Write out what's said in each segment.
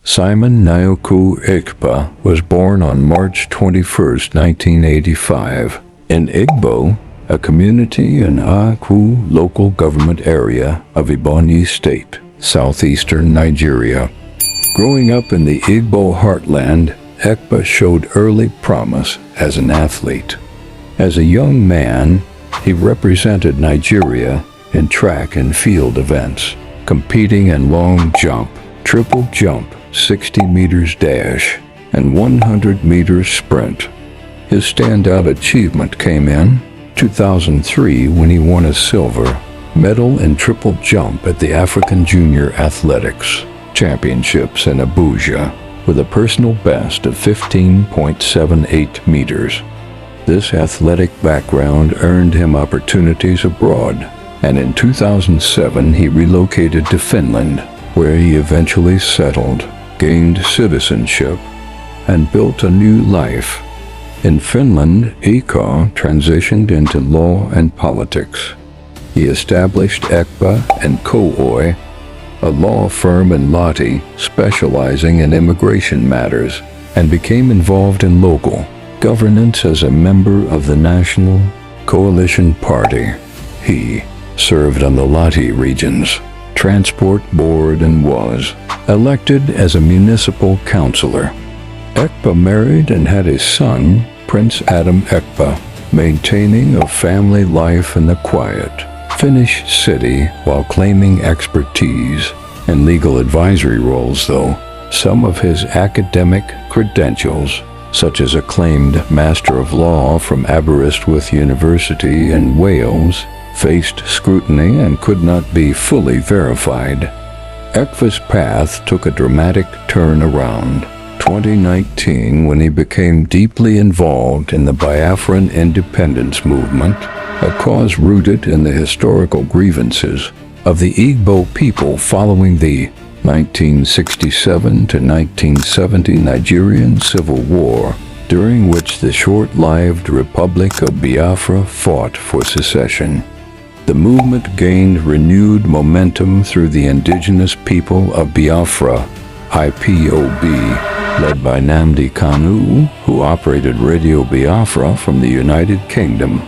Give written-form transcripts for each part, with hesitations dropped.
Simon Nyoku Ekpa was born on March 21, 1985, in Igbo, a community in Akwu local government area of Ebonyi State, southeastern Nigeria. Growing up in the Igbo heartland, Ekpa showed early promise as an athlete. As a young man, he represented Nigeria in track and field events, competing in long jump, triple jump, 60 meters dash, and 100 meters sprint. His standout achievement came in 2003 when he won a silver medal in triple jump at the African Junior Athletics Championships in Abuja with a personal best of 15.78 meters. This athletic background earned him opportunities abroad, and in 2007 he relocated to Finland, where he eventually settled, gained citizenship, and built a new life. In Finland, Ekpa transitioned into law and politics. He established Ekpa and Kooi, a law firm in Lahti specializing in immigration matters, and became involved in local governance as a member of the National Coalition Party. He served on the Lahti region's Transport Board and was elected as a municipal councillor. Ekpa married and had a son, Prince Adam Ekpa, maintaining a family life in the quiet Finnish city while claiming expertise in legal advisory roles, though some of his academic credentials, such as acclaimed Master of Law from Aberystwyth University in Wales, faced scrutiny and could not be fully verified. Ekpa's path took a dramatic turn around 2019 when he became deeply involved in the Biafran independence movement, a cause rooted in the historical grievances of the Igbo people following the 1967 to 1970 Nigerian Civil War, during which the short-lived Republic of Biafra fought for secession. The movement gained renewed momentum through the indigenous people of Biafra, IPOB, led by Nnamdi Kanu, who operated Radio Biafra from the United Kingdom.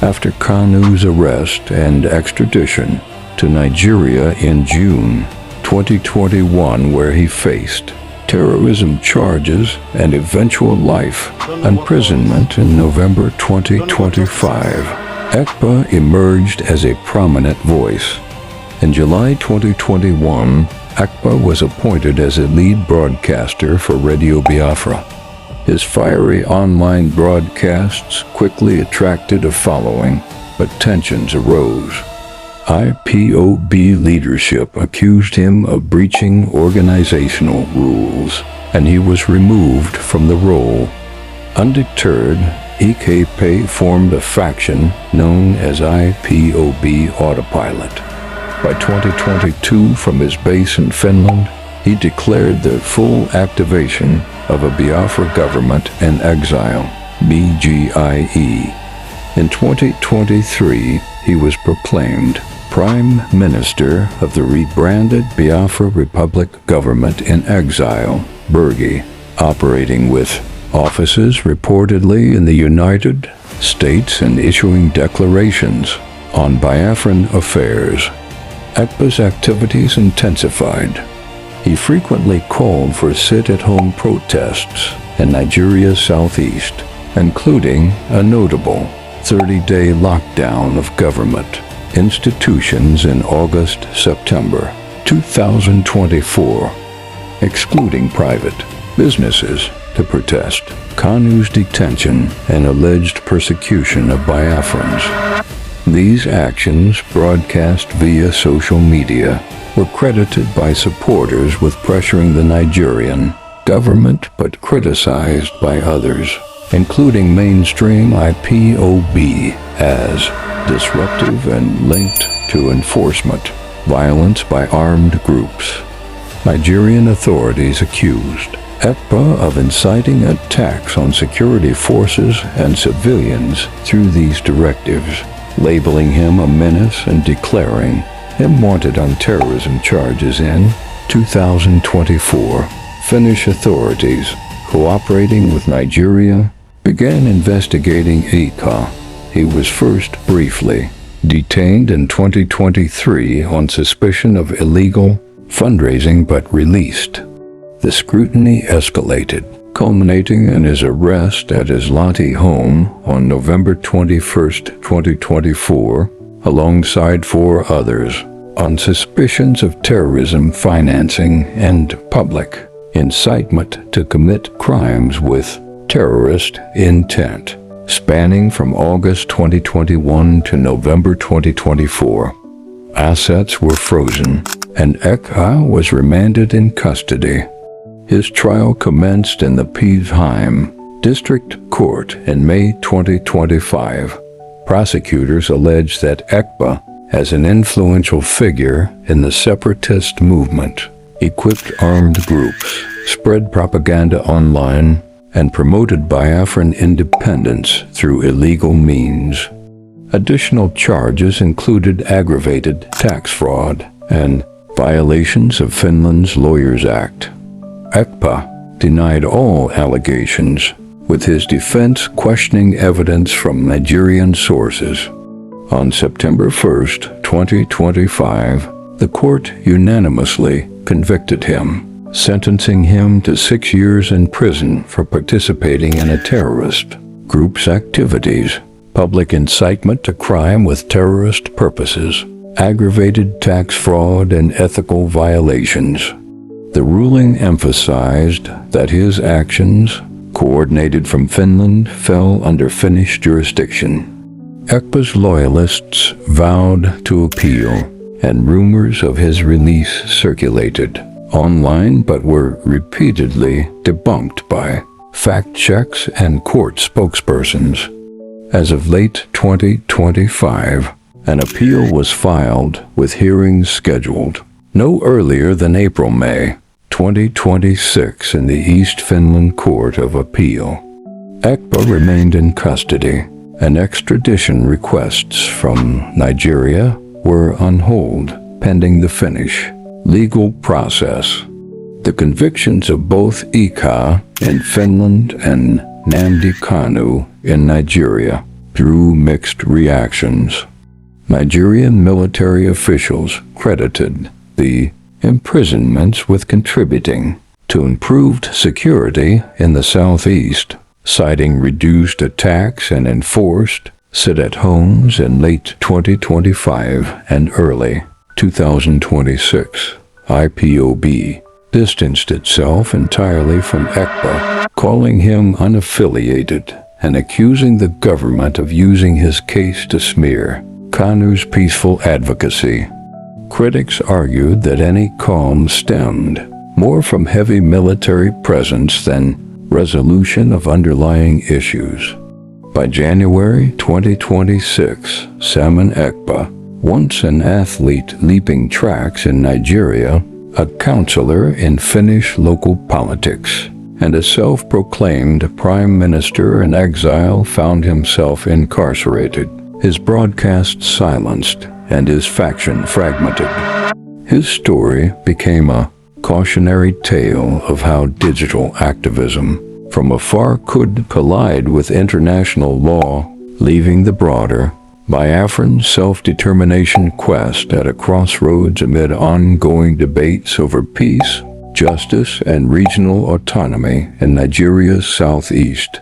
After Kanu's arrest and extradition to Nigeria in June 2021, where he faced terrorism charges and eventual life imprisonment in November 2025, Ekpa emerged as a prominent voice. In July 2021, Ekpa was appointed as a lead broadcaster for Radio Biafra. His fiery online broadcasts quickly attracted a following, but tensions arose. IPOB leadership accused him of breaching organizational rules, and he was removed from the role. Undeterred, Ekpa formed a faction known as IPOB Autopilot. By 2022, from his base in Finland, he declared the full activation of a Biafra government in exile, BGIE. In 2023, he was proclaimed Prime Minister of the rebranded Biafra Republic Government in Exile, BRGI, operating with offices reportedly in the United States and issuing declarations on Biafran affairs. Ekpa's activities intensified. He frequently called for sit-at-home protests in Nigeria's southeast, including a notable 30-day lockdown of government institutions in August-September 2024, excluding private businesses to protest Kanu's detention and alleged persecution of Biafrans. These actions, broadcast via social media, were credited by supporters with pressuring the Nigerian government but criticized by others, including mainstream IPOB, as disruptive and linked to enforcement violence by armed groups. Nigerian authorities accused Ekpa of inciting attacks on security forces and civilians through these directives, labeling him a menace and declaring him wanted on terrorism charges in 2024. Finnish authorities, cooperating with Nigeria, began investigating Ekpa. He was first briefly detained in 2023 on suspicion of illegal fundraising but released. The scrutiny escalated, culminating in his arrest at his Lati home on November 21, 2024, alongside 4 others, on suspicions of terrorism financing and public incitement to commit crimes with terrorist intent, spanning from August 2021 to November 2024. Assets were frozen, and Ekpa was remanded in custody. His trial commenced in the Peevesheim District Court in May 2025. Prosecutors allege that Ekpa, as an influential figure in the separatist movement, equipped armed groups, spread propaganda online, and promoted Biafran independence through illegal means. Additional charges included aggravated tax fraud and violations of Finland's Lawyers Act. Ekpa denied all allegations, with his defense questioning evidence from Nigerian sources. On September 1, 2025, the court unanimously convicted him, sentencing him to 6 years in prison for participating in a terrorist group's activities, public incitement to crime with terrorist purposes, aggravated tax fraud, and ethical violations. The ruling emphasized that his actions, coordinated from Finland, fell under Finnish jurisdiction. Ekpa's loyalists vowed to appeal, and rumors of his release circulated online but were repeatedly debunked by fact checks and court spokespersons. As of late 2025, an appeal was filed with hearings scheduled no earlier than April-May 2026 in the East Finland Court of Appeal. Ekpa remained in custody, and extradition requests from Nigeria were on hold pending the Finnish legal process. The convictions of both Ekpa in Finland and Nnamdi Kanu in Nigeria drew mixed reactions. Nigerian military officials credited the imprisonments with contributing to improved security in the southeast, citing reduced attacks and enforced sit-at-homes in late 2025 and early 2026. IPOB distanced itself entirely from Ekpa, calling him unaffiliated and accusing the government of using his case to smear Kanu's peaceful advocacy. Critics argued that any calm stemmed more from heavy military presence than resolution of underlying issues. By January 2026, Salmon Ekpa, once an athlete leaping tracks in Nigeria, a counselor in Finnish local politics, and a self-proclaimed prime minister in exile, found himself incarcerated, his broadcasts silenced, and his faction fragmented. His story became a cautionary tale of how digital activism from afar could collide with international law, leaving the broader Biafran self-determination quest at a crossroads amid ongoing debates over peace, justice, and regional autonomy in Nigeria's southeast.